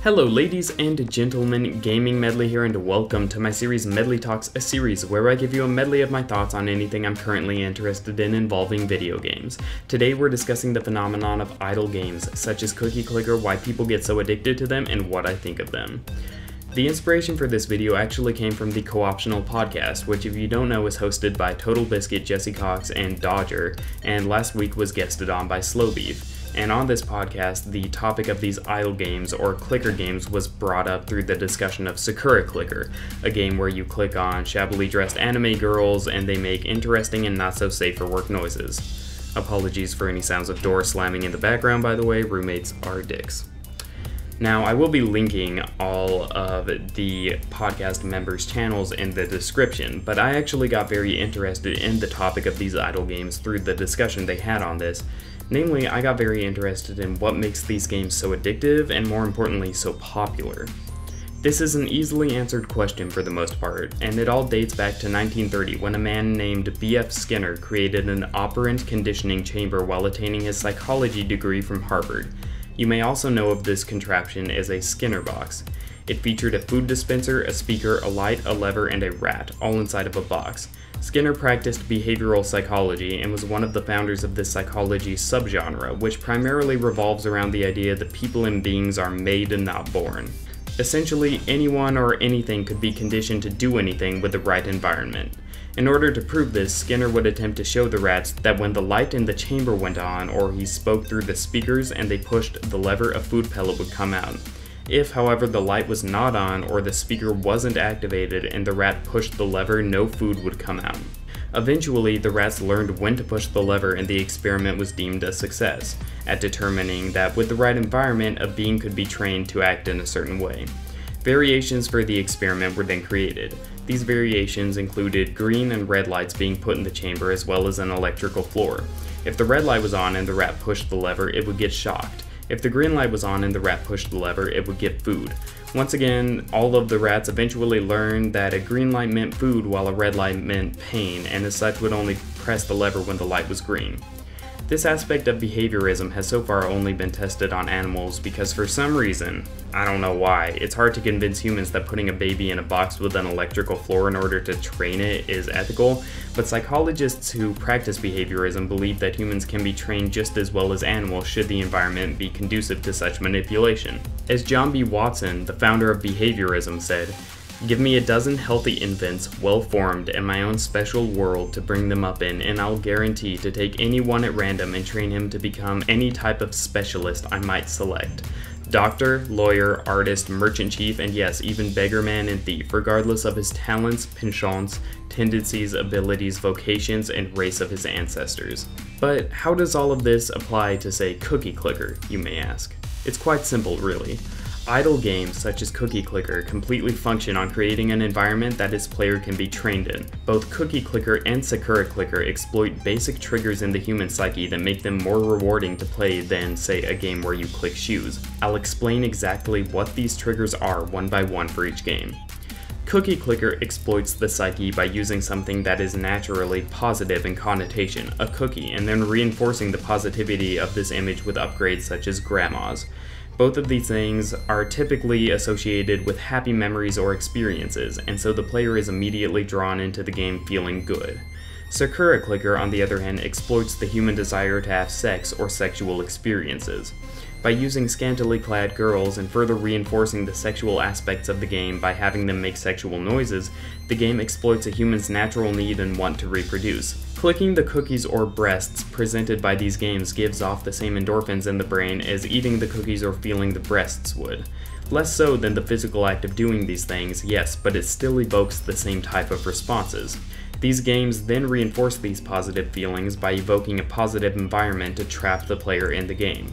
Hello ladies and gentlemen, GamingMedley here, and welcome to my series MedleyTalks, a series where I give you a medley of my thoughts on anything I'm currently interested in involving video games. Today we're discussing the phenomenon of idle games, such as Cookie Clicker, why people get so addicted to them, and what I think of them. The inspiration for this video actually came from the Co-Optional podcast, which if you don't know is hosted by Total Biscuit, Jesse Cox, and Dodger, and last week was guested on by Slow Beef. And on this podcast, the topic of these idle games, or clicker games, was brought up through the discussion of Sakura Clicker, a game where you click on shabbily dressed anime girls and they make interesting and not so safe for work noises. Apologies for any sounds of doors slamming in the background, by the way, roommates are dicks. Now, I will be linking all of the podcast members' channels in the description, but I actually got very interested in the topic of these idle games through the discussion they had on this. Namely, I got very interested in what makes these games so addictive and, more importantly, so popular. This is an easily answered question for the most part, and it all dates back to 1930 when a man named B.F. Skinner created an operant conditioning chamber while attaining his psychology degree from Harvard. You may also know of this contraption as a Skinner box. It featured a food dispenser, a speaker, a light, a lever, and a rat, all inside of a box. Skinner practiced behavioral psychology and was one of the founders of this psychology subgenre, which primarily revolves around the idea that people and beings are made and not born. Essentially, anyone or anything could be conditioned to do anything with the right environment. In order to prove this, Skinner would attempt to show the rats that when the light in the chamber went on, or he spoke through the speakers and they pushed the lever, a food pellet would come out. If, however, the light was not on or the speaker wasn't activated and the rat pushed the lever, no food would come out. Eventually, the rats learned when to push the lever and the experiment was deemed a success, at determining that with the right environment, a being could be trained to act in a certain way. Variations for the experiment were then created. These variations included green and red lights being put in the chamber as well as an electrical floor. If the red light was on and the rat pushed the lever, it would get shocked. If the green light was on and the rat pushed the lever, it would get food. Once again, all of the rats eventually learned that a green light meant food while a red light meant pain, and as such would only press the lever when the light was green. This aspect of behaviorism has so far only been tested on animals because for some reason, I don't know why, it's hard to convince humans that putting a baby in a box with an electrical floor in order to train it is ethical, but psychologists who practice behaviorism believe that humans can be trained just as well as animals should the environment be conducive to such manipulation. As John B. Watson, the founder of behaviorism, said, "Give me a dozen healthy infants, well-formed, in my own special world to bring them up in, and I'll guarantee to take any one at random and train him to become any type of specialist I might select. Doctor, lawyer, artist, merchant chief, and yes, even beggarman and thief, regardless of his talents, penchants, tendencies, abilities, vocations, and race of his ancestors." But how does all of this apply to, say, Cookie Clicker, you may ask? It's quite simple, really. Idle games such as Cookie Clicker completely function on creating an environment that its player can be trained in. Both Cookie Clicker and Sakura Clicker exploit basic triggers in the human psyche that make them more rewarding to play than, say, a game where you click shoes. I'll explain exactly what these triggers are one by one for each game. Cookie Clicker exploits the psyche by using something that is naturally positive in connotation, a cookie, and then reinforcing the positivity of this image with upgrades such as grandmas. Both of these things are typically associated with happy memories or experiences, and so the player is immediately drawn into the game feeling good. Sakura Clicker, on the other hand, exploits the human desire to have sex or sexual experiences. By using scantily clad girls and further reinforcing the sexual aspects of the game by having them make sexual noises, the game exploits a human's natural need and want to reproduce. Clicking the cookies or breasts presented by these games gives off the same endorphins in the brain as eating the cookies or feeling the breasts would. Less so than the physical act of doing these things, yes, but it still evokes the same type of responses. These games then reinforce these positive feelings by evoking a positive environment to trap the player in the game.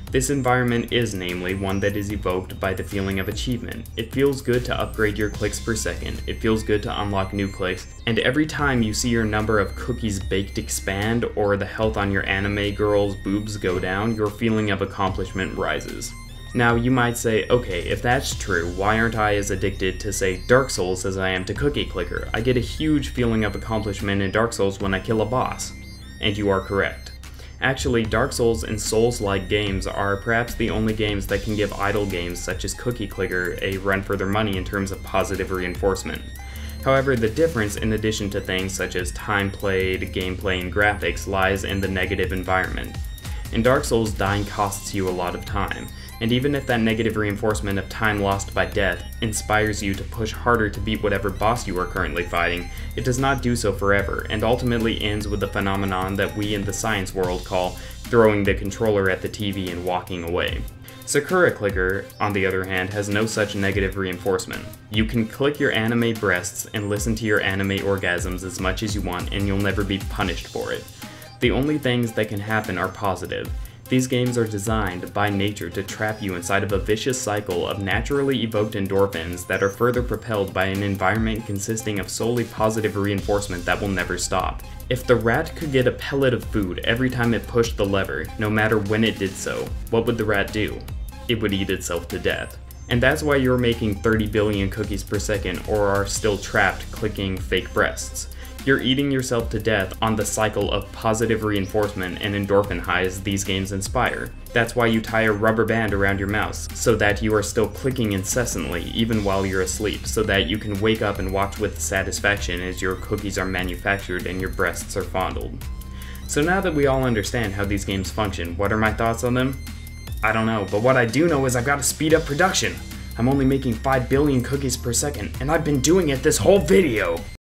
This environment is, namely, one that is evoked by the feeling of achievement. It feels good to upgrade your clicks per second, it feels good to unlock new clicks, and every time you see your number of cookies baked expand or the health on your anime girl's boobs go down, your feeling of accomplishment rises. Now you might say, okay, if that's true, why aren't I as addicted to, say, Dark Souls as I am to Cookie Clicker? I get a huge feeling of accomplishment in Dark Souls when I kill a boss. And you are correct. Actually, Dark Souls and Souls-like games are perhaps the only games that can give idle games such as Cookie Clicker a run for their money in terms of positive reinforcement. However, the difference, in addition to things such as time played, gameplay, and graphics, lies in the negative environment. In Dark Souls, dying costs you a lot of time, and even if that negative reinforcement of time lost by death inspires you to push harder to beat whatever boss you are currently fighting, it does not do so forever, and ultimately ends with the phenomenon that we in the science world call throwing the controller at the TV and walking away. Sakura Clicker, on the other hand, has no such negative reinforcement. You can click your anime breasts and listen to your anime orgasms as much as you want, and you'll never be punished for it. The only things that can happen are positive. These games are designed by nature to trap you inside of a vicious cycle of naturally evoked endorphins that are further propelled by an environment consisting of solely positive reinforcement that will never stop. If the rat could get a pellet of food every time it pushed the lever, no matter when it did so, what would the rat do? It would eat itself to death. And that's why you're making 30 billion cookies per second or are still trapped clicking fake breasts. You're eating yourself to death on the cycle of positive reinforcement and endorphin highs these games inspire. That's why you tie a rubber band around your mouse, so that you are still clicking incessantly even while you're asleep, so that you can wake up and watch with satisfaction as your cookies are manufactured and your breasts are fondled. So now that we all understand how these games function, what are my thoughts on them? I don't know, but what I do know is I've got to speed up production. I'm only making 5 billion cookies per second, and I've been doing it this whole video!